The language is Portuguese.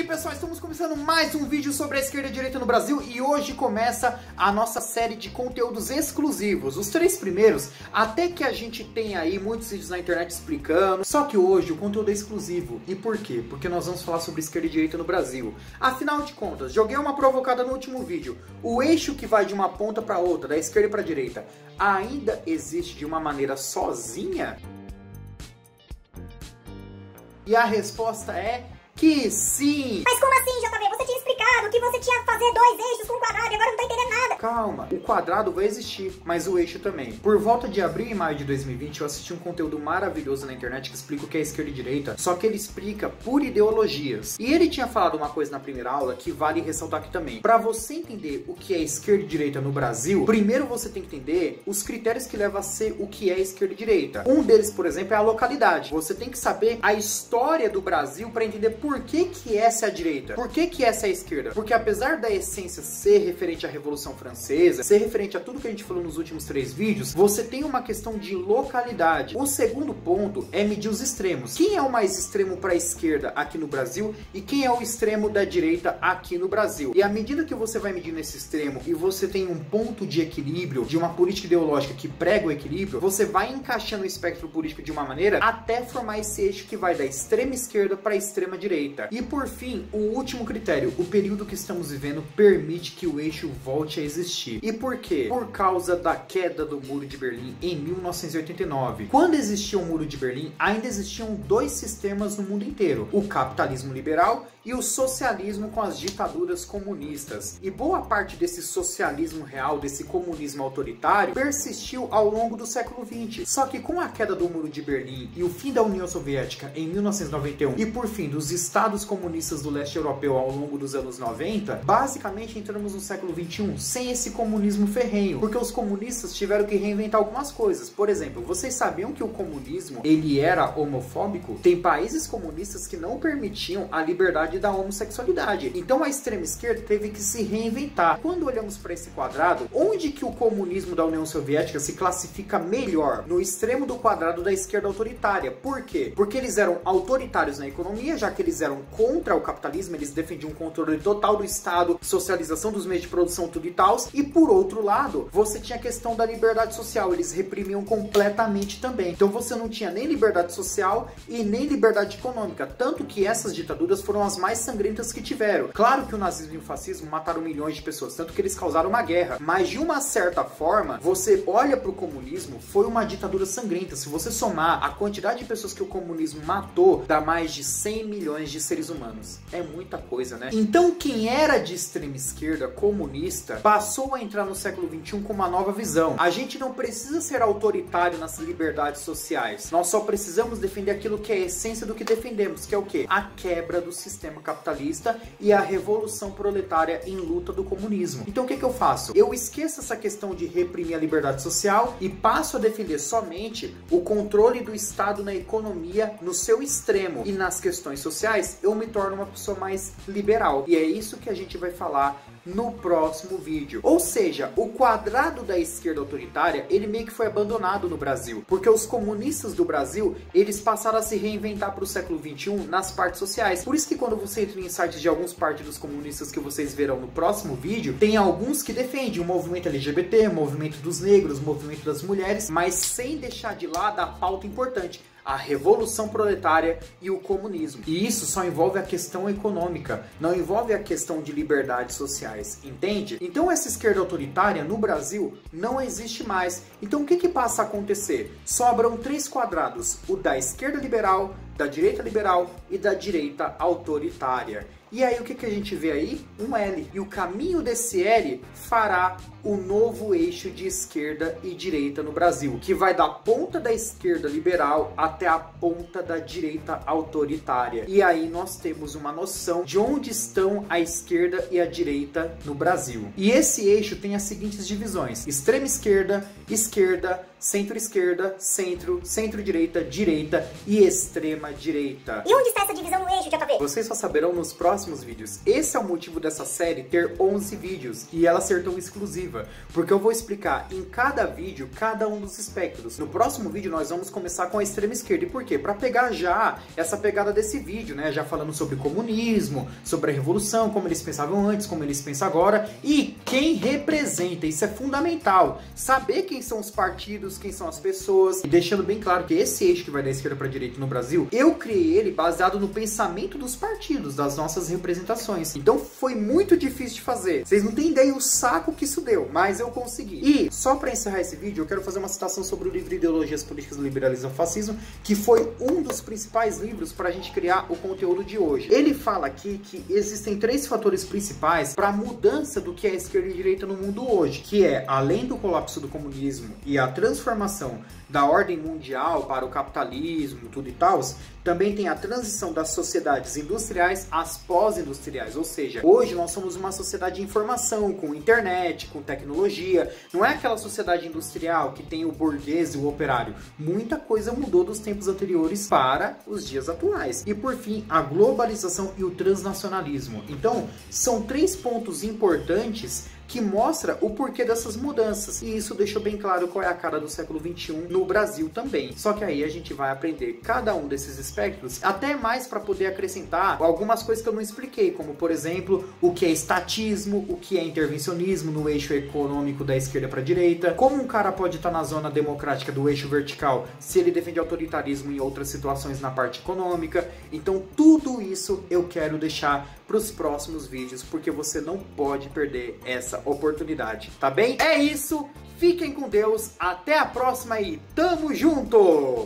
pessoal, estamos começando mais um vídeo sobre a esquerda e a direita no Brasil e hoje começa a nossa série de conteúdos exclusivos. Os 3 primeiros, até que a gente tem aí muitos vídeos na internet explicando, só que hoje o conteúdo é exclusivo. E por quê? Porque nós vamos falar sobre esquerda e direita no Brasil. Afinal de contas, joguei uma provocada no último vídeo. O eixo que vai de uma ponta para outra, da esquerda para a direita, ainda existe de uma maneira sozinha? E a resposta é que sim! Mas como assim, JB? Você tinha explicado que você tinha que fazer 2 eixos com um quadrado e agora não tá entendendo nada. Calma, o quadrado vai existir, mas o eixo também. Por volta de abril e maio de 2020, eu assisti um conteúdo maravilhoso na internet que explica o que é esquerda e direita, só que ele explica por ideologias. E ele tinha falado uma coisa na primeira aula que vale ressaltar aqui também. Para você entender o que é esquerda e direita no Brasil, primeiro você tem que entender os critérios que levam a ser o que é esquerda e direita. Um deles, por exemplo, é a localidade. Você tem que saber a história do Brasil para entender por que essa é a direita, por que essa é a esquerda. Porque apesar da essência ser referente à Revolução Francesa, ser referente a tudo que a gente falou nos últimos 3 vídeos, você tem uma questão de localidade. O segundo ponto é medir os extremos. Quem é o mais extremo para a esquerda aqui no Brasil e quem é o extremo da direita aqui no Brasil. E à medida que você vai medindo esse extremo e você tem um ponto de equilíbrio, de uma política ideológica que prega o equilíbrio, você vai encaixando o espectro político de uma maneira até formar esse eixo que vai da extrema esquerda para a extrema direita. E por fim, o último critério, o período que estamos vivendo permite que o eixo volte a existir. E por quê? Por causa da queda do Muro de Berlim em 1989. Quando existia o Muro de Berlim, ainda existiam 2 sistemas no mundo inteiro, o capitalismo liberal e o socialismo com as ditaduras comunistas. E boa parte desse socialismo real, desse comunismo autoritário, persistiu ao longo do século XX. Só que com a queda do Muro de Berlim e o fim da União Soviética em 1991 e por fim dos Estados comunistas do leste europeu ao longo dos anos 90, basicamente entramos no século XXI sem esse comunismo ferrenho, porque os comunistas tiveram que reinventar algumas coisas. Por exemplo, vocês sabiam que o comunismo ele era homofóbico? Tem países comunistas que não permitiam a liberdade da homossexualidade. Então a extrema esquerda teve que se reinventar. Quando olhamos para esse quadrado, onde que o comunismo da União Soviética se classifica melhor? No extremo do quadrado da esquerda autoritária. Por quê? Porque eles eram autoritários na economia, já que eles eram contra o capitalismo, eles defendiam o controle total do Estado, socialização dos meios de produção, tudo e tal. E por outro lado, você tinha a questão da liberdade social, eles reprimiam completamente também. Então você não tinha nem liberdade social e nem liberdade econômica, tanto que essas ditaduras foram as mais sangrentas que tiveram. Claro que o nazismo e o fascismo mataram milhões de pessoas, tanto que eles causaram uma guerra, mas de uma certa forma, você olha para o comunismo, foi uma ditadura sangrenta. Se você somar a quantidade de pessoas que o comunismo matou, dá mais de 100 milhões de seres humanos. É muita coisa, né? Então quem era de extrema esquerda, comunista, passou a entrar no século XXI com uma nova visão. A gente não precisa ser autoritário nas liberdades sociais. Nós só precisamos defender aquilo que é a essência do que defendemos, que é o quê? A quebra do sistema capitalista e a revolução proletária em luta do comunismo. Então o que eu faço? Eu esqueço essa questão de reprimir a liberdade social e passo a defender somente o controle do Estado na economia no seu extremo. E nas questões sociais, eu me torno uma pessoa mais liberal. E é isso que a gente vai falar no próximo vídeo. Ou seja, o quadrado da esquerda autoritária, ele meio que foi abandonado no Brasil, porque os comunistas do Brasil, eles passaram a se reinventar para o século XXI nas partes sociais. Por isso que quando você entra em sites de alguns partidos comunistas que vocês verão no próximo vídeo, tem alguns que defendem o movimento LGBT, o movimento dos negros, o movimento das mulheres, mas sem deixar de lado a pauta importante, a revolução proletária e o comunismo. E isso só envolve a questão econômica, não envolve a questão de liberdades sociais, entende? Então essa esquerda autoritária no Brasil não existe mais. Então o que passa a acontecer? Sobram 3 quadrados, o da esquerda liberal, da direita liberal e da direita autoritária. E aí o que a gente vê aí? Um L. E o caminho desse L fará o novo eixo de esquerda e direita no Brasil, que vai da ponta da esquerda liberal até a ponta da direita autoritária. E aí nós temos uma noção de onde estão a esquerda e a direita no Brasil. E esse eixo tem as seguintes divisões: extrema esquerda, esquerda, centro-esquerda, centro, centro-direita, direita e extrema-direita. E onde está essa divisão no eixo, JP? Vocês só saberão nos próximos próximos vídeos. Esse é o motivo dessa série ter 11 vídeos e ela ser tão exclusiva, porque eu vou explicar em cada vídeo cada um dos espectros. No próximo vídeo nós vamos começar com a extrema esquerda. E por quê? Para pegar já essa pegada desse vídeo, né? Já falando sobre comunismo, sobre a revolução, como eles pensavam antes, como eles pensam agora e quem representa. Isso é fundamental. Saber quem são os partidos, quem são as pessoas. E deixando bem claro que esse eixo que vai da esquerda para a direita no Brasil, eu criei ele baseado no pensamento dos partidos, das nossas representações. Então foi muito difícil de fazer. Vocês não têm ideia o saco que isso deu, mas eu consegui. E só para encerrar esse vídeo, eu quero fazer uma citação sobre o livro Ideologias Políticas do Liberalismo e Fascismo, que foi um dos principais livros para a gente criar o conteúdo de hoje. Ele fala aqui que existem 3 fatores principais para a mudança do que é esquerda e direita no mundo hoje, que é, além do colapso do comunismo e a transformação da ordem mundial para o capitalismo, tudo e tal, também tem a transição das sociedades industriais às pós-industriais, ou seja, hoje nós somos uma sociedade de informação, com internet, com tecnologia, não é aquela sociedade industrial que tem o burguês e o operário. Muita coisa mudou dos tempos anteriores para os dias atuais. E por fim, a globalização e o transnacionalismo. Então, são 3 pontos importantes que mostra o porquê dessas mudanças. E isso deixou bem claro qual é a cara do século XXI no Brasil também. Só que aí a gente vai aprender cada um desses espectros, até mais para poder acrescentar algumas coisas que eu não expliquei, como por exemplo, o que é estatismo, o que é intervencionismo no eixo econômico da esquerda para a direita, como um cara pode estar na zona democrática do eixo vertical se ele defende autoritarismo em outras situações na parte econômica. Então tudo isso eu quero deixar para os próximos vídeos, porque você não pode perder essa oportunidade, tá bem? É isso, fiquem com Deus, até a próxima e tamo junto!